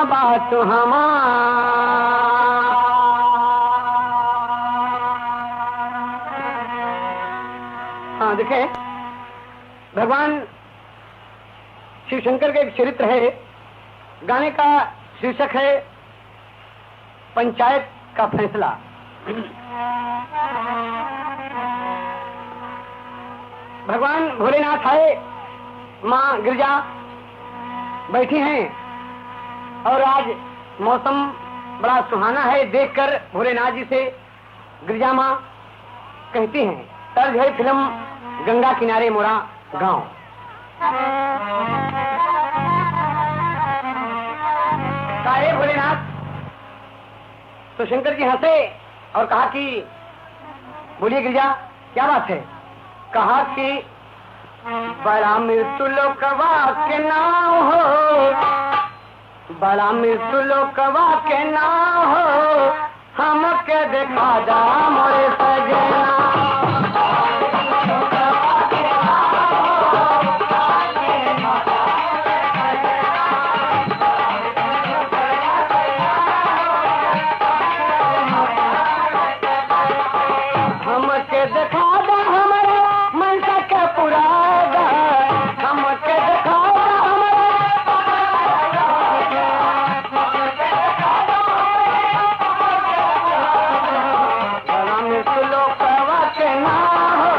बात हाँ देखें, भगवान शिव शंकर का एक चरित्र है। गाने का शीर्षक है पंचायत का फैसला। भगवान भोलेनाथ आए, माँ गिरजा बैठी हैं और आज मौसम बड़ा सुहाना है। देखकर भोलेनाथ जी से गिरजा माँ कहती हैं, तर्ज है फिल्म गंगा किनारे मोरा गांव। काहे भोलेनाथ? तो शंकर जी हंसे और कहा कि बोलिए गिरजा, क्या बात है? कहा कि बड़ा मृत्यु लोकवा के नाम हो, बड़ा मृत्यु लोकवा के नाम हो, हमके देखा दा मोरे सजना। हमके देखा दा हमारे मनसा के पुरादा, हमके देखा दा बड़ा मृत्यु लोकवा के नाम हो।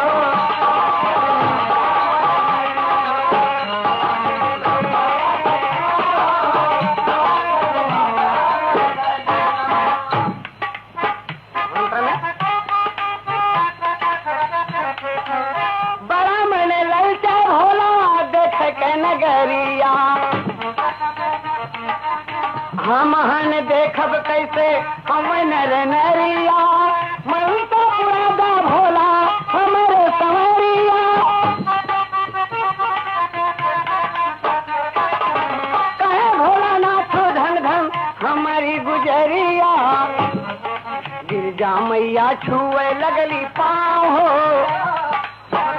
बड़ा मैंने ललचा भोला देख के नगरिया, हम हन देखब कैसे हम नर नरिया, मैं तो पुरादा भोला हमारे संवरिया। कहे भोलानाथ धन धन हमारी गुजरिया, गिरजा मैया छुए लगली पाँव हो,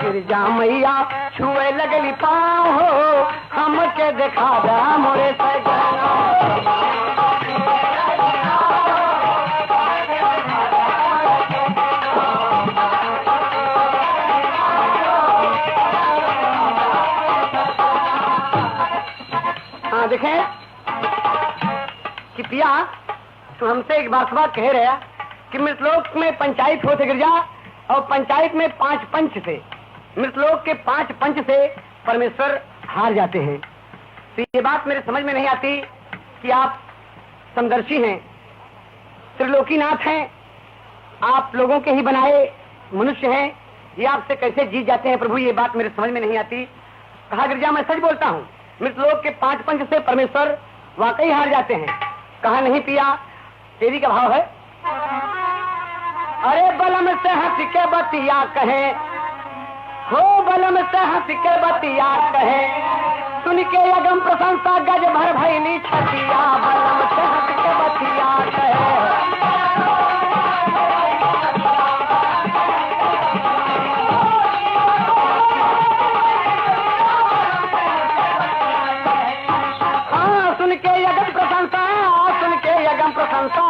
गिरजा मैया छुए लगली पाँव हो, हमके देखा दा मोरे सजना। हाँ देखें कि पिया तो हमसे एक बात कह रहा कि मृतलोक में पंचायत होते गिरजा, और पंचायत में 5 पंच थे। मृतलोक के 5 पंच से परमेश्वर हार जाते हैं। तो ये बात मेरे समझ में नहीं आती कि आप समदर्शी हैं, त्रिलोकीनाथ हैं, आप लोगों के ही बनाए मनुष्य हैं, ये आपसे कैसे जीत जाते हैं प्रभु? ये बात मेरे समझ में नहीं आती। कहा गिरजा मैं सच बोलता हूँ, मृतलोक के 5 पंच से परमेश्वर वाकई हार जाते हैं। कहा नहीं पिया, तेरी का भाव है। अरे बलम से हंस के बतिया कहे हो, बलम से हंस के बतिया कहे, सुन के अगम प्रशंसा गज भर भैली छतिया, बलम से हंस के बतिया कहे। हाँ सुन के अगम प्रशंसा, सुन के अगम प्रशंसा,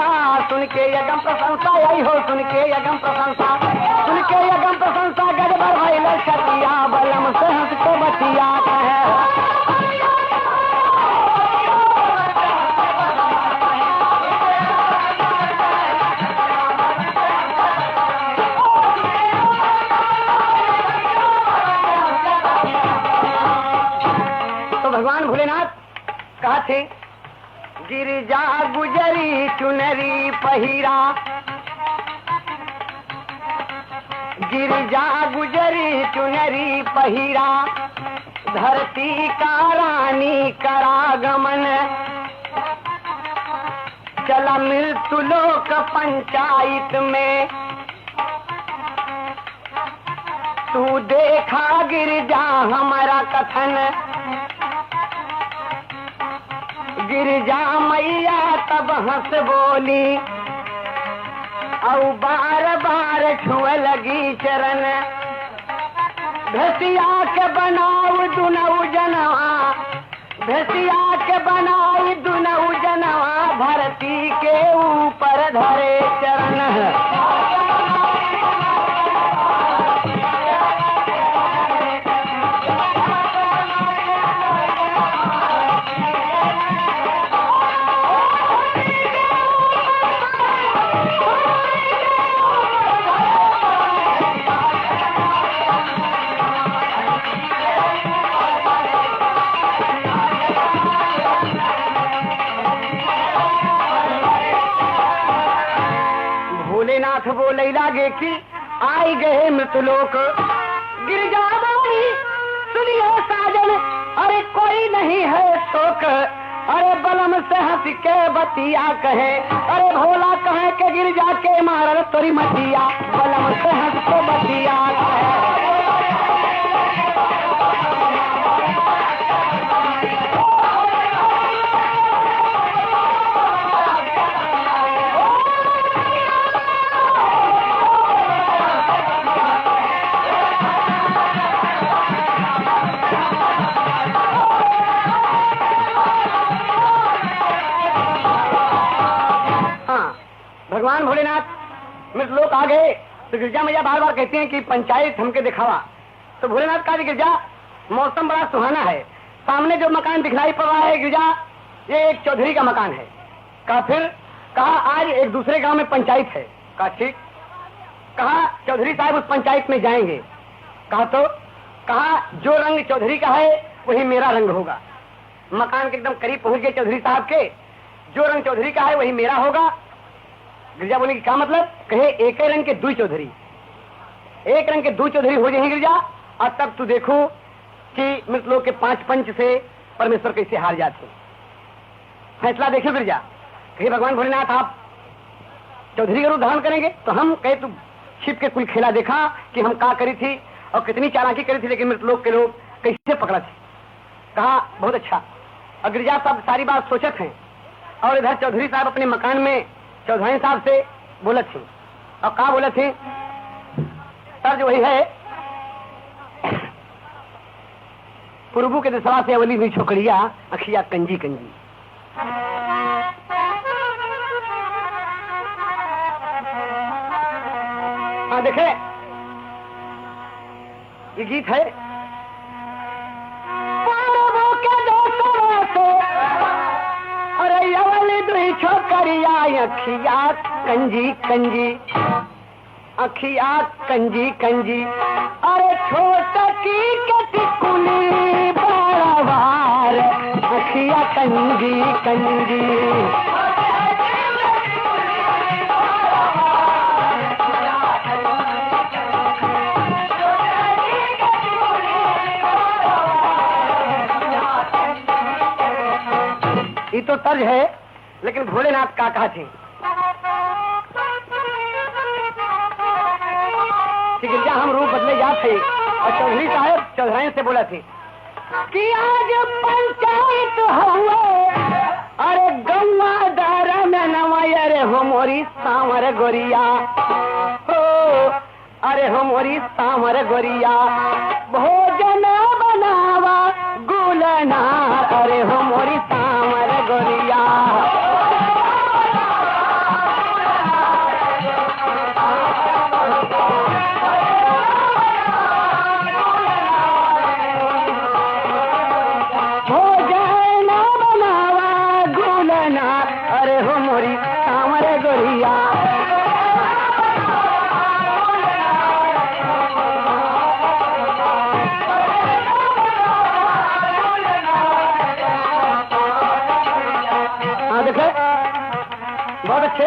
सुन के अगम प्रशंसा, यही हो सुन के अगम प्रशंसा, सुन के अगम प्रशंसा गज भर भैली छतिया, बलम से हंस के बतिया कहे। भगवान भोलेनाथ कहा थे, गिरजा गुजरी चुनरी पहिरा, गिरजा गुजरी चुनरी पहिरा, धरती का रानी करागमन, चला मृत्यु लोक पंचायत में, तू देखा गिरजा हमारा कथन, गिरजा मैया तब हंस बोली, और बार बार छुए लगी चरण, भसिया के बनाऊ दुनऊ जनवा, भसिया के बनाई दुनऊ जनवा, धरती के ऊपर धरे चरण। भोलेनाथ बोले लागे कि आई गए मृतलोक। गिरजा बोली सुनिए साजन, अरे कोई नहीं है शोक। अरे बलम से हंस के बतिया कहे, अरे भोला कहे के गिरजा के मारल तोरी मटिया। बलम से हंस के बतिया कहे। भगवान भोलेनाथ मृतलोक आ गए तो गिरजा मैया बार बार कहती हैं कि पंचायत हमके दिखावा। तो भोलेनाथ कहा गिरजा मौसम बड़ा सुहाना है, सामने जो मकान दिखलाई पड़ रहा है गिरजा ये एक चौधरी का मकान है। कहा फिर? कहा आज एक दूसरे गांव में पंचायत है। कहा ठीक। कहा चौधरी साहब उस पंचायत में जाएंगे। कहा तो? कहा जो रंग चौधरी का है वही मेरा रंग होगा। मकान के एकदम करीब पहुंच गए चौधरी साहब के। जो रंग चौधरी का है वही मेरा होगा। गिरजा बोले कि क्या मतलब? कहे एक ही रंग के दो चौधरी, एक रंग के दो चौधरी हो जाएंगे गिरजा। और तब तू देखो कि मृतलोक के 5 पंच से परमेश्वर कैसे हार जाते। फैसला देखो गिरजा। कहे भगवान भोलेनाथ आप चौधरी का रूप धारण करेंगे? तो हम कहे तू छिप के कुल खेला देखा कि हम क्या करी थी और कितनी चालाकी करी थी, लेकिन मृतलोक के लोग कैसे पकड़ा थे। कहा बहुत अच्छा। और गिरजा साहब सारी बात सोचत हैं और इधर चौधरी साहब अपने मकान में चौधरी साहब से बोले थे। और कहा बोले थे? सर जो वही है पूर्वू के दिशा से अवली हुई छोकरिया अखिया कंजी कंजी। हाँ देखे ये गीत है। अरे अवली दुई छोकरिया अखिया कंजी कंजी, अखिया कंजी कंजी। अरे छोटकी कटिकुली बारवार अखिया कंजी कंजी। ये तो तर्ज है, लेकिन भोलेनाथ का कहा थे गिरजा हम रूप बदले जाते। और चौधरी साहब चौधरी से बोला थे कि आज पंचायत हुए, अरे गौवा दारा में नवाया रे हो मोरी सांवर गोरिया हो, अरे हो मोरी सांवर गोरिया। भोजन बनावा गुलनार, अरे हो मोरी सांवर गोरिया। बहुत अच्छे।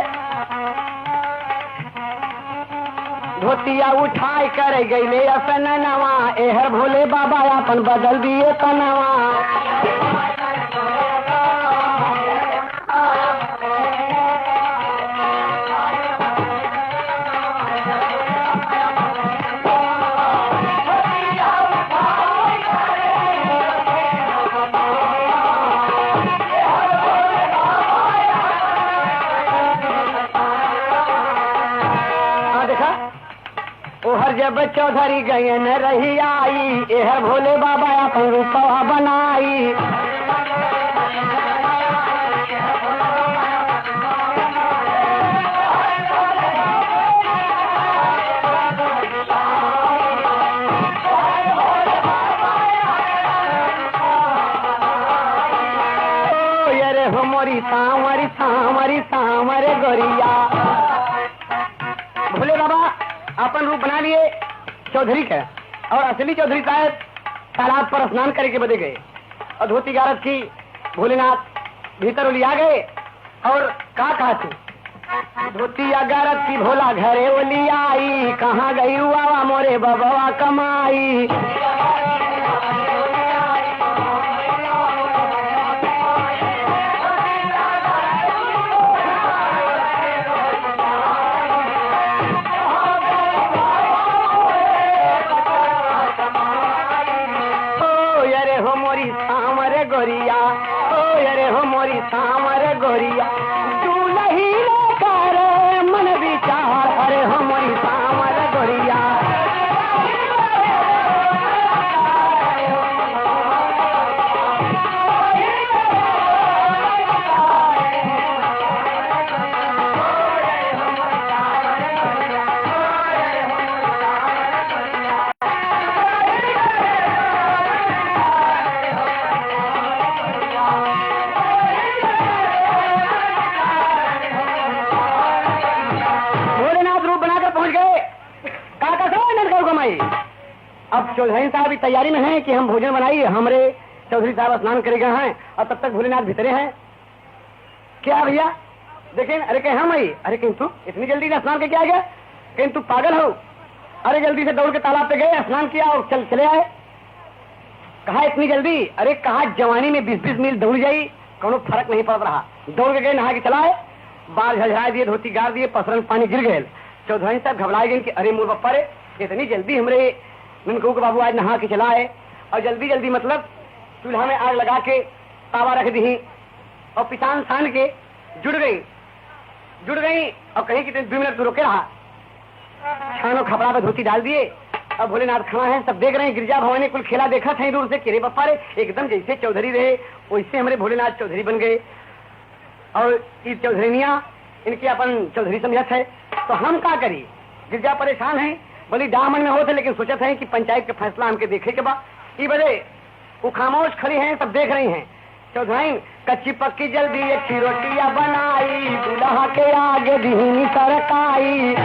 धोतिया उठाई कर गईले अपन नवा, एहर भोले बाबा अपन बदल दिए तनवा। जब चौधरी गयन रही आई, एहर भोले बाबा अपन रूपवा बनाई। सांवरी सांवरे गोरिया। भोले बाबा अपन रूप बना लिए चौधरी का, और असली चौधरी साहब तालाब पर स्नान करके बदे गए और धोती गारत की भोलेनाथ भीतर लिया गए और कहा थी धोती गारत की भोला घरे ओली आई, कहाँ गई हुआ मोरे बबवा कमाई। गोरिया ओ अरे हो मोरी सांवर गोरिया, दूल्ही लेकर मन विचार, अरे हो मोरी सांवर गोरिया। अब चौधरी साहब की तैयारी में हैं कि हम भोजन बनाइए, हमारे चौधरी साहब स्नान करे गए हैं और तब तक भोलेनाथ भीतरे हैं। क्या भैया देखें, अरे कहीं हम आई, अरे कहीं तू इतनी जल्दी स्नान के क्या गया, कहीं तू पागल हो। अरे जल्दी से दौड़ के तालाब पे गए, स्नान किया और चले आए। कहा इतनी जल्दी, अरे कहा जवानी में 20-20 मील दौड़ जाई, कोनो फर्क नहीं पड़ रहा। दौड़ के गए, नहा के चलाए, बाल झलझला दिए, धोती गाड़ दिए, पसरन पानी गिर गए। चौधरी साहब घबराए गए कि अरे मोर बप्पा रे, इतनी जल्दी हमरे ननकू के बाबू आज नहा के चलाए और जल्दी जल्दी मतलब चूल्हा में आग लगा के तावा रख दी और पिसान सान के जुड़ गई और कहीं कि 2 मिनट तो रोके रहा। छानो खपड़ा पे धोती डाल दिए और भोलेनाथ खड़ा है, सब देख रहे हैं। गिरजा भवन ने कुल खेला देखा था दूर से, किरे बप्पा रे एकदम जैसे चौधरी रहे वैसे हमारे भोलेनाथ चौधरी बन गए। और ये चौधरीनिया इनकी अपन चौधरी समझत है, तो हम क्या करी। गिरजा परेशान है, बोली दामन में होते, लेकिन सोचत है कि पंचायत का फैसला हमके देखे के बाद ये बजे वो खामोश खड़ी हैं, सब देख रही हैं। चौधरी कच्ची पक्की जल्दी एक रोटियां बनाई, दूल्हा के आगे दीनी सरकाई।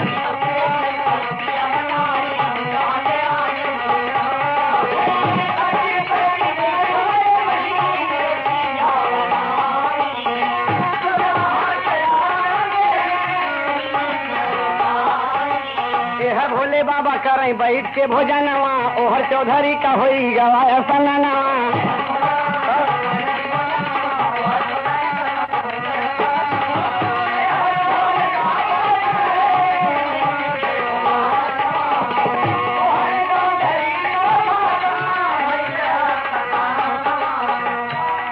भोले बाबा करें बैठ के भोजनवा, ओहर चौधरी का होई गवाया सननवा।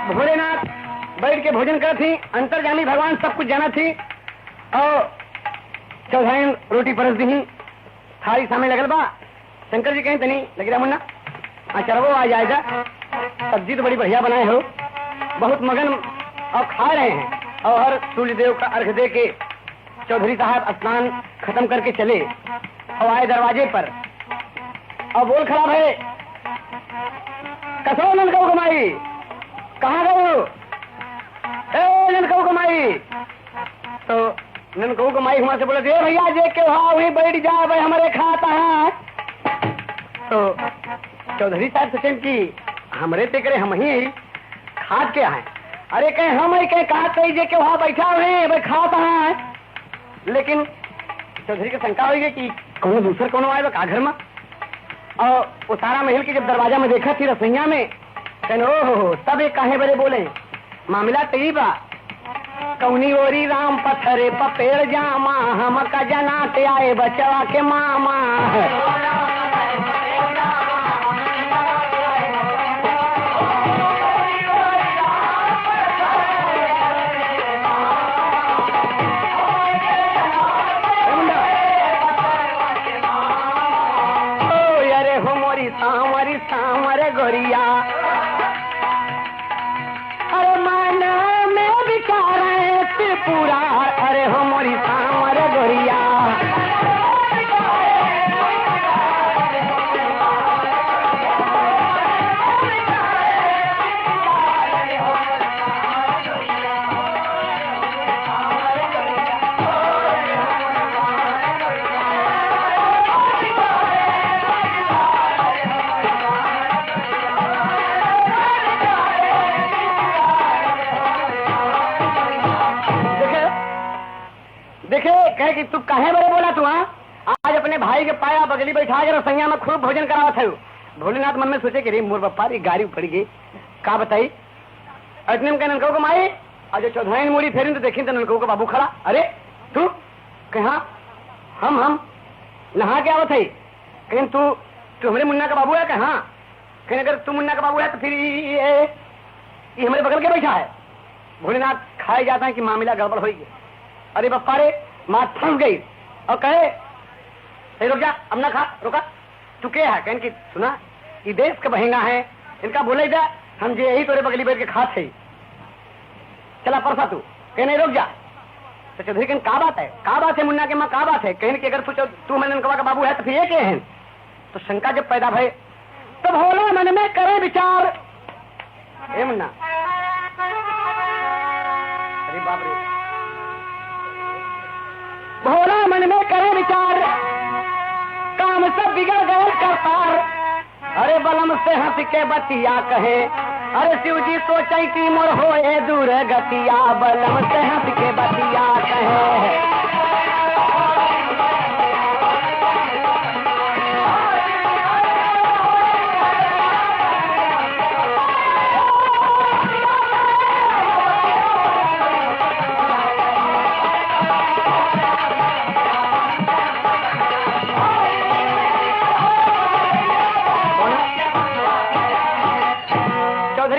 भोलेनाथ बैठ के भोजन कर थी, अंतर्यामी भगवान सब कुछ जाना थी। और चौधरी रोटी परस दी, थाली सामने लगल बा। शंकर जी कहीं तनी लगी रहा मुन्ना, अच्छा वो आ जाएगा। सब्जी तो बड़ी बढ़िया बनाए हो, बहुत मगन और खा रहे हैं। और सूर्य देव का अर्घ दे के चौधरी साहब स्नान खत्म करके चले और आए दरवाजे पर और बोल खराब है, कसो ननकऊ कमाई, कहाँ गए ननकऊ कमाई। तो ननकऊ को माई वहां से बोले, दे भैया जे के वही बैठ जा भाई हमारे खाता है। तो चौधरी साहब सोचे कि हमरे ते करे हम ही खाद के हैं। अरे कहे हम ही कहे कहा कही जे के वहां बैठा हुए भाई खाता है। लेकिन चौधरी की शंका हुई कि कौन दूसर कौन आए का घर में। और वो सारा महल के जब दरवाजा में देखा थी रसोईया में, कहने ओहो सब एक काहे बड़े बोले, मामला तई बा कौनी ओरी राम पत्थरे पपेड़ जामा, हम का जनाते आए बचवा के मामा। अरे हो मोरी सांवर गोरिया, अरे मन में विचार पूरा, अरे हो मोरी सांवर गोरिया। देखे कहे कि तू कहे बड़े बोला तू आज अपने भाई के पाया बगली बैठा के रसैया में खूब भोजन करावा था। भोलेनाथ मन में सोचे कि रे मोर बप्पा री गाड़ी पड़ गई का बताई। अटने में नलको को माई आज जो चौधाई मुड़ी फेरी तो देखी तो नलको को बाबू खड़ा। अरे तू कहा हम नहा के आवत है। कहीं तू हमारे मुन्ना का बाबू है क्या? हाँ। कहीं अगर तू मुन्ना का बाबू है तो फिर ये हमारे बगल के बैठा है। भोलेनाथ खाए जाता है कि मामला गड़बड़ हो गई। अरे बप्पा रे माँ फंस गई और कहे रुक जा अब ना खा रुका तू क्या है। कहन की सुना ये देश का बहेंगा है इनका बोले जा हम जे यही तोरे बगली बैठ के खात है चला परसा तू कहने रुक जा। तो चौधरी कहन का बात है मुन्ना के माँ का बात है। कहने की अगर तू मैंने का बाबू है तो फिर ये क्या है। तो शंका जब पैदा भय तो भोला मन में करे विचार। हे मुन्ना अरे बाप रे भोला मन में करे विचार काम सब बिगड़ गए करतार। अरे बलम से हंस के बतिया कहे अरे शिव जी सोचे कि मोर होए दूर गतिया बलम से हंस के बतिया कहे।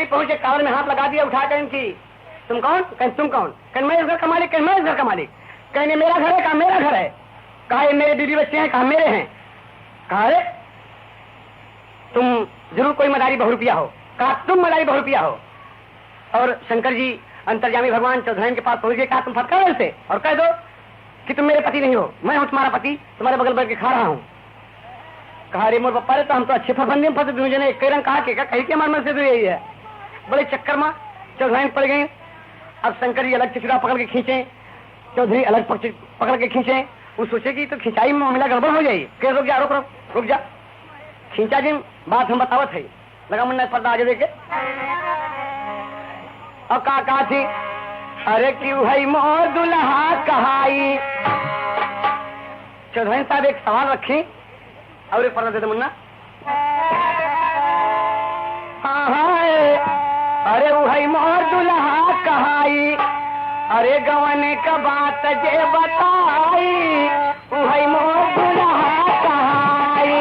पहुंचे कावड़ में हाथ लगा दिया उठा कर इनकी तुम कौन? कहीं तुम कौन? कहीं मैं इस घर का मालिक। कहीं मैं इस घर का मालिक। कहने मेरा घर है कहा मेरा घर है। कहा मेरे बीवी बच्चे हैं कहा मेरे हैं। कहा रे तुम जरूर कोई मदारी बहुरुपिया हो। कहा तुम मदारी बहुरुपिया हो। और शंकर जी अंतर्यामी भगवान चौधरी के पास पहुंच गए। कहा तुम फटकार से और कह दो कि तुम मेरे पति नहीं हो मैं हूं तुम्हारा पति तुम्हारे बगल बैठ के खा रहा हूं। कहा रे मोर पप्पा रे तो हम तो अच्छे फंदे में फंसे दूसरे ने एक रंग कहा कि कही के मन से तो यही है। बड़े चक्कर में चौधरी पड़ गए। अब शंकर जी अलग चिचड़ा पकड़ के खींचे चौधरी अलग पकड़ के खींचे। वो सोचे कि तो खिंचाई में मामला गड़बड़ हो जाए। कह रुक जा रुक जा खींचा जी बात हम बतावत है लगा मुन्ना पर्दा आगे देखे। अब कहा थी अरे क्यों है मोर दुल्हा कहाई। चौधरी साहब एक सवाल रखे और एक पर्दा दे दे मुन्ना। हाँ अरे वही मोर दुल्हा कहाई अरे गवने का बात जे बताई वही मोर दुल्हा कहाई।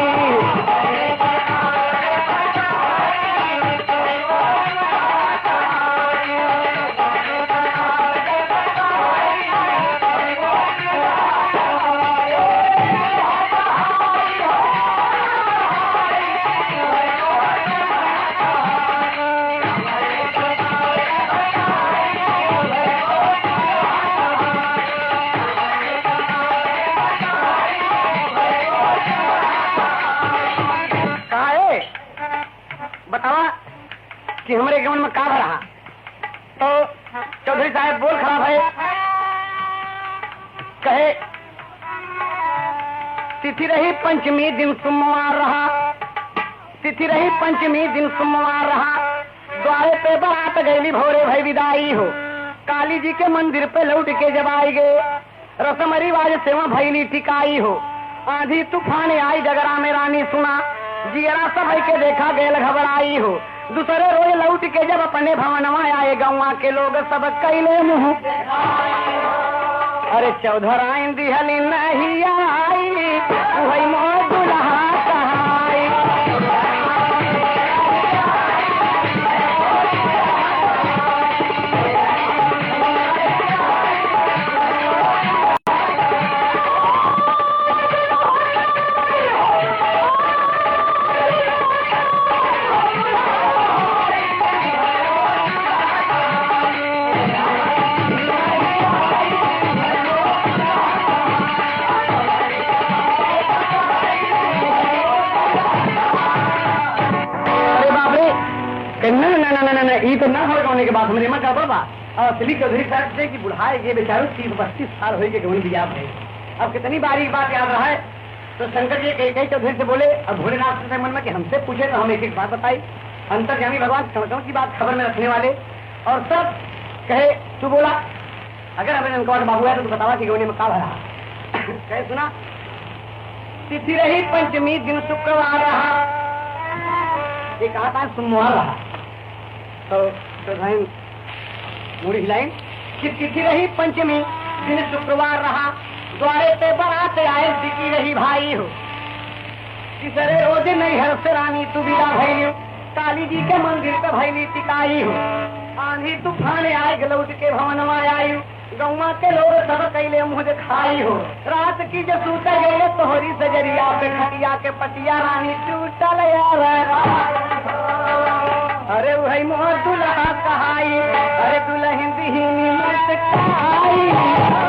कि हमारे गमन में का रहा। तो चौधरी साहब बोल खराब है कहे तिथि रही पंचमी दिन सोमवार रहा। तिथि रही पंचमी दिन सोमवार रहा। द्वारे पे बारात गैली भोरे भई विदाई हो। काली जी के मंदिर पे लौट के जब आई गए रसम रिवाज सेवा भैली टिकाई हो। आंधी तूफान आई जगरा में रानी सुना जियरा सब के देखा गैल घबराई हो। दूसरे रोज लौट के जब अपने भवनवा आए गौवा के लोग सब कैले मुंह अरे चौधराइन दिहली नहीं आई वही मोर दुल्हा कहाई। ये तो ना होने के बाद हमने मत बाबा और असली चौधरी साहब से कि बुढ़ाए ये बेचारों 30-32 साल हो गए गवन बिया है। अब कितनी बारी बात याद रहा है। तो शंकर जी कई चौधरी से बोले और भोलेनाथ से मन में कि हमसे पूछे तो हम एक बात बताई। अंतर्यामी भगवान कण की बात खबर में रखने वाले और सब कहे तू बोला अगर हमें उनका बाबू है तो बतावा कि गोनी में का भरा कहे सुना। तिथि रही पंचमी दिन शुक्रवार रहा, ये कहा था सोमवार रहा, तो मुड़ी हिलाई कि तिथि रही पंचमी दिन शुक्रवार रहा, द्वारे पे बारात आए सिकी रही भाई हो, तीसरे रोज नहीं हर से रानी तू बिना भैली हो, काली जी के मंदिर पे भैली टिकाई हो, आंधी तूफान आए गलौट के भवन में आई हो, गौवा के लोग सब कैले मुँह दिखाई हो, रात की जो सूत गए तोहरी सजरिया पे खटिया के पटिया रानी टूटल अरे वही मोह दुल्हा कहाई, अरे दुल्हन दिहिनी मत कहाई,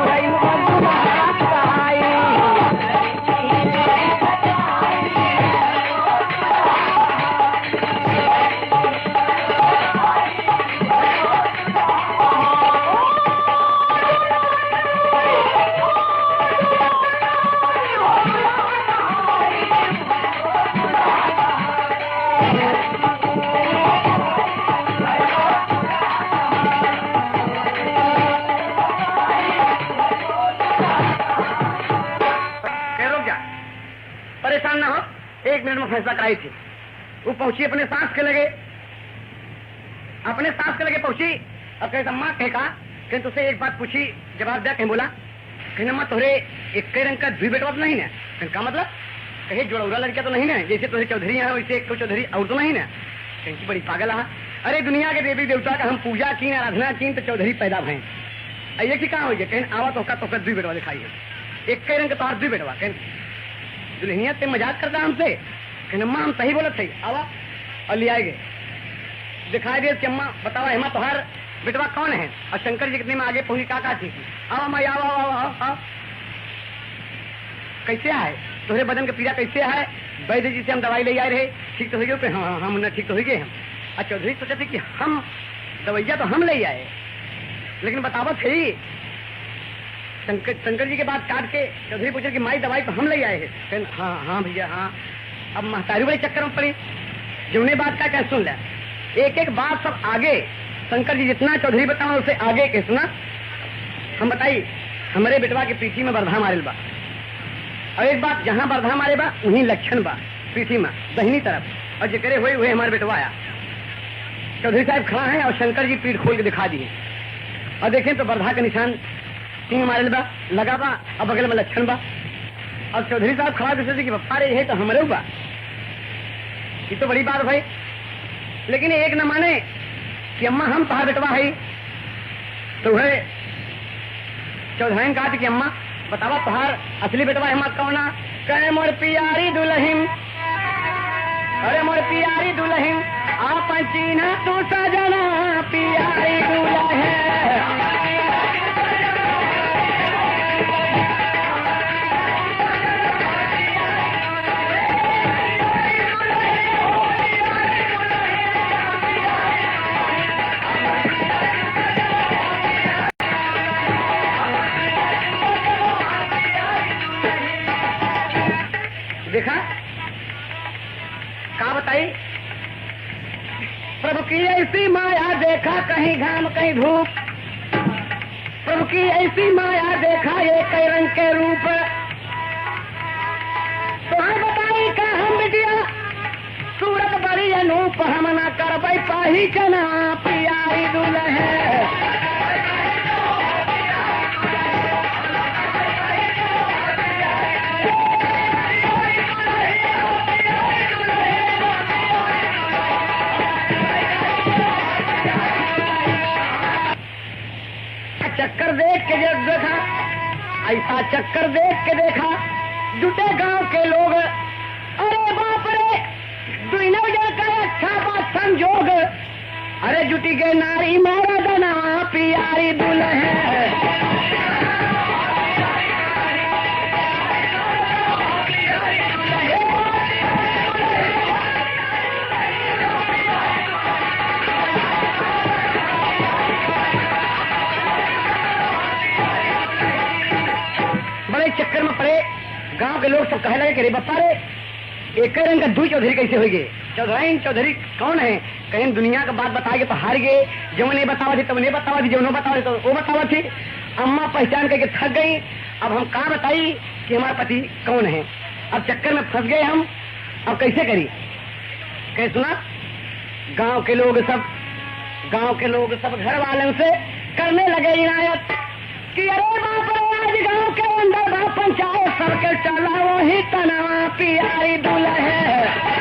वही मोह दुल्हा कहाई। परेशान ना हो, एक मिनट में फैसला कराई थी। वो पहुंची अपने सांस के लगे पहुंची और कहे अम्मा कहे कहा कि तुझसे एक बात पूछी, जवाब दिया। कहीं बोला कहीं अम्मा तोहरे एक रंग का द्वि बेटवा तो नहीं ना। कहीं का मतलब कहे जोड़ौरा लड़किया तो नहीं ना, जैसे तुझे चौधरी है वैसे एक चौधरी और तो नहीं ना। कहीं बड़ी पागल है, अरे दुनिया के देवी देवता का हम पूजा की आराधना की तो चौधरी पैदा भय ये की कहाँ हो गया। कहीं आवा तो द्वि बेटवा दिखाई है, एक रंग का तोहार द्वि बेटवा। कहीं दुल्हनिया ते मजाक करता हमसे, कि अम्मा हम सही बोलत थे। आवा और ले आए गए, दिखाई दे कि अम्मा बतावा हेमा तोहार बेटवा कौन है। और शंकर जी कितने में आगे पहुंची का थी कि आओ मैं आओ कैसे आए, तोहरे बदन का पीड़ा कैसे है। वैद्य जी से हम दवाई ले आए रहे, ठीक तो हो गए। हाँ हम न ठीक तो हो गए हम। और चौधरी सोचे थे कि हम दवाइया तो हम ले आए, लेकिन बतावा सही। शंकर जी के बाद काट के चौधरी पूछे कि माई दवाई तो हम ले आए हैं। हाँ भैया हाँ। अब महतारी बड़े चक्कर में पड़ी, जुने बात का क्या सुन लिया, एक एक बात सब आगे शंकर जी जितना चौधरी बताओ उसे आगे के सुना। हम बताई हमारे बेटवा के पीठी में बरधा मारे बा, और एक बात जहाँ बरधा मारे बा वहीं लक्षण बा पीठी में दहिनी तरफ, और जिक्रे हुए हुए हमारे बेटवा आया। चौधरी साहब खड़ा है और शंकर जी पीठ खोल के दिखा दिए, और देखें तो बरधा का निशान सिंह मारे बा लगा बा, और बगल में लक्षण बा। और चौधरी साहब खड़ा सोचे कि बप्पा रे ये तो हमारे बा, ये तो बड़ी बात भाई। लेकिन एक न माने कि अम्मा हम तोहार बेटवा है, तो वह चौधरी कहा कि अम्मा बतावा तोहार असली बेटवा हेमा कौना। कहे मोर पियारी दुल्हन, अरे मोर पियारी दुल्हन आप चीना तू सजना पियारी दुल्हन। देखा क्या बताई, प्रभु की ऐसी माया देखा कहीं घाम कहीं धूप, प्रभु की ऐसी माया देखा ये कई रंग के रूप। तो हम बताई का हम बिटिया सूरत बड़ी अनूप, हम न कर पाही चना पियारी दुल्हन। चक्कर देख के जब देखा, ऐसा चक्कर देख के देखा जुटे गांव के लोग, अरे बाप रे दुनिया का अच्छा बात संजोग, अरे जुटी गए नारी मारा दना पियारी दुल्हन। चक्कर में पड़े गांव के लोग सब कहने लगे कि रे बप्पा रे एक रंग का दुई चौधरी कैसे हो गए। चौधरी कौन है, कहीं दुनिया का बात बताएंगे तो हार गए, जो नहीं बतावा थी तब नहीं बतावा थी, जो नहीं बतावा थी तो वो बतावा थी। अम्मा पहचान करके थक गई। अब हम कहाँ बताई कि हमारा पति कौन है। अब चक्कर में फंस गए हम। अब कैसे करी? कैसे सुना? गांव के लोग सब घर वालों से करने लगे इनायत कि अरे बाप रे, आज गांव के अंदर पंचायत सबके चला वही तनवा प्यारी दुल्हन है।